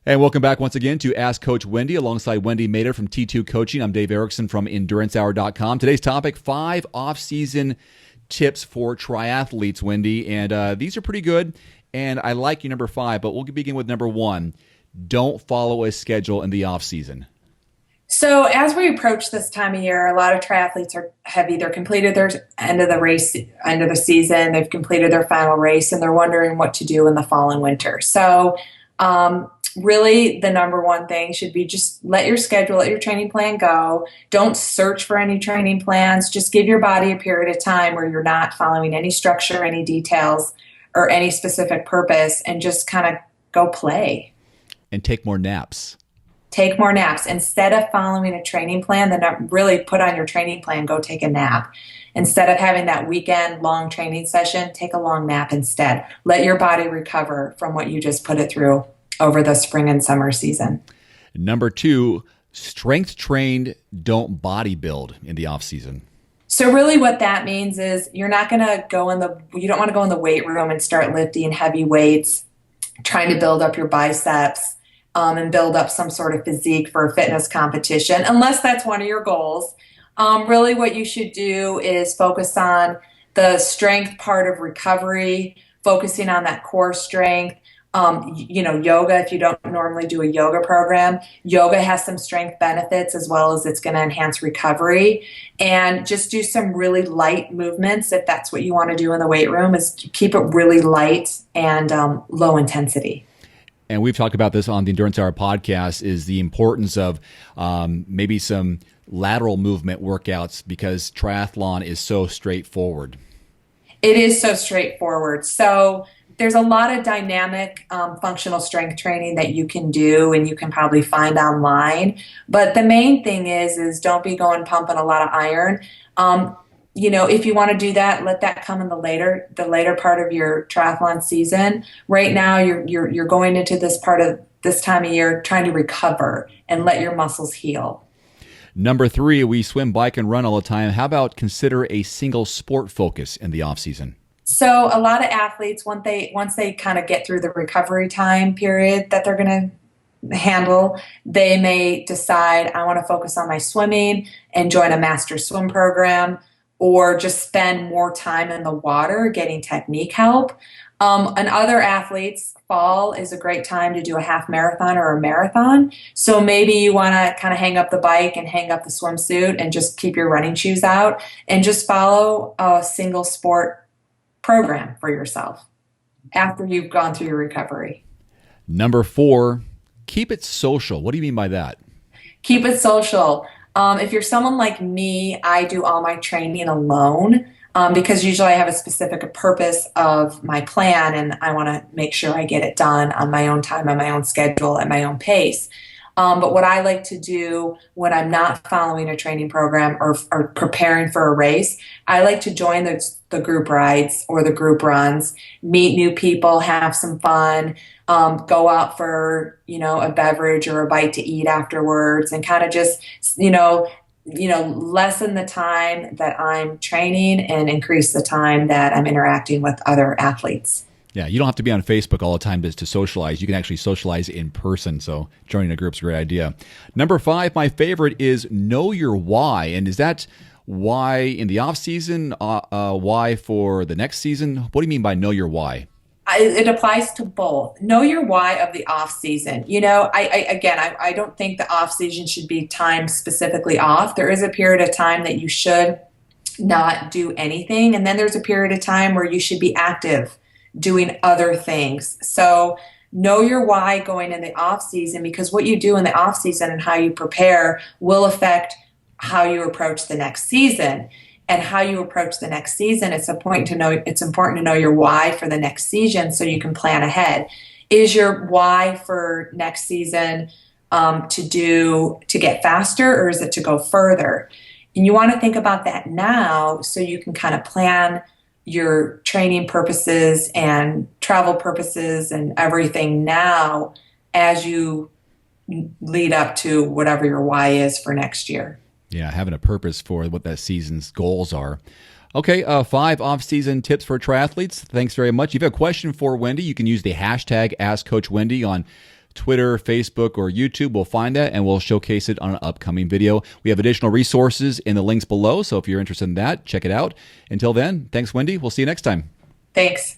And welcome back once again to Ask Coach Wendy alongside Wendy Mader from T2 Coaching. I'm Dave Erickson from EnduranceHour.com. Today's topic, 5 off-season tips for triathletes, Wendy. And these are pretty good. And I like your number 5, but we'll begin with number 1. Don't follow a schedule in the off-season. So as we approach this time of year, a lot of triathletes have either completed their end of the season, they've completed their final race, and they're wondering what to do in the fall and winter. So really, the number one thing should be just let your training plan go. Don't search for any training plans. Just give your body a period of time where you're not following any structure, any details, or any specific purpose, and just kind of go play. And take more naps. Take more naps. Instead of following a training plan, then really put on your training plan, go take a nap. Instead of having that weekend long training session, take a long nap instead. Let your body recover from what you just put it through over the spring and summer season. Number 2, strength trained, don't bodybuild in the off season. So really what that means is you don't want to go in the weight room and start lifting heavy weights, trying to build up your biceps and build up some sort of physique for a fitness competition, unless that's one of your goals. Really what you should do is focus on the strength part of recovery, focusing on that core strength. Yoga, if you don't normally do a yoga program, yoga has some strength benefits as well as it's going to enhance recovery. And just do some really light movements if that's what you want to do in the weight room, is keep it really light and low intensity. And we've talked about this on the Endurance Hour podcast, is the importance of maybe some lateral movement workouts, because triathlon is so straightforward. It is so straightforward. So there's a lot of dynamic functional strength training that you can do and you can probably find online. But the main thing is don't be going pumping a lot of iron. If you want to do that, let that come in the later part of your triathlon season. Right now, you're going into this time of year trying to recover and let your muscles heal. Number 3, we swim, bike, and run all the time. How about consider a single sport focus in the off season? So a lot of athletes, once they kind of get through the recovery time period that they're going to handle, they may decide, I want to focus on my swimming and join a master swim program, or just spend more time in the water getting technique help. And other athletes, fall is a great time to do a half marathon or a marathon. So maybe you want to kind of hang up the bike and hang up the swimsuit and just keep your running shoes out and just follow a single sport program for yourself after you've gone through your recovery. Number 4, keep it social. What do you mean by that? Keep it social. If you're someone like me, I do all my training alone because usually I have a specific purpose of my plan and I want to make sure I get it done on my own time, on my own schedule, at my own pace. But what I like to do when I'm not following a training program or preparing for a race, I like to join the group rides or the group runs, meet new people, have some fun, go out for, a beverage or a bite to eat afterwards, and kind of just, lessen the time that I'm training and increase the time that I'm interacting with other athletes. Yeah, you don't have to be on Facebook all the time to socialize. You can actually socialize in person, so joining a group's a great idea. Number 5, my favorite, is know your why. And is that why in the off season, why for the next season? What do you mean by know your why? It applies to both. Know your why of the off season. I don't think the off season should be timed specifically off. There is a period of time that you should not do anything, and then there's a period of time where you should be active, doing other things. So know your why going in the off season, because what you do in the off season and how you prepare will affect how you approach the next season. And how you approach the next season, it's important to know your why for the next season so you can plan ahead. Is your why for next season to get faster, or is it to go further? And you want to think about that now so you can kind of plan your training purposes and travel purposes and everything now as you lead up to whatever your why is for next year. Yeah, having a purpose for what that season's goals are. Okay, 5 off-season tips for triathletes. Thanks very much. If you have a question for Wendy, you can use the hashtag AskCoachWendy on Twitter, Facebook, or YouTube, we'll find that and we'll showcase it on an upcoming video. We have additional resources in the links below, so if you're interested in that, check it out. Until then, thanks, Wendy. We'll see you next time. Thanks.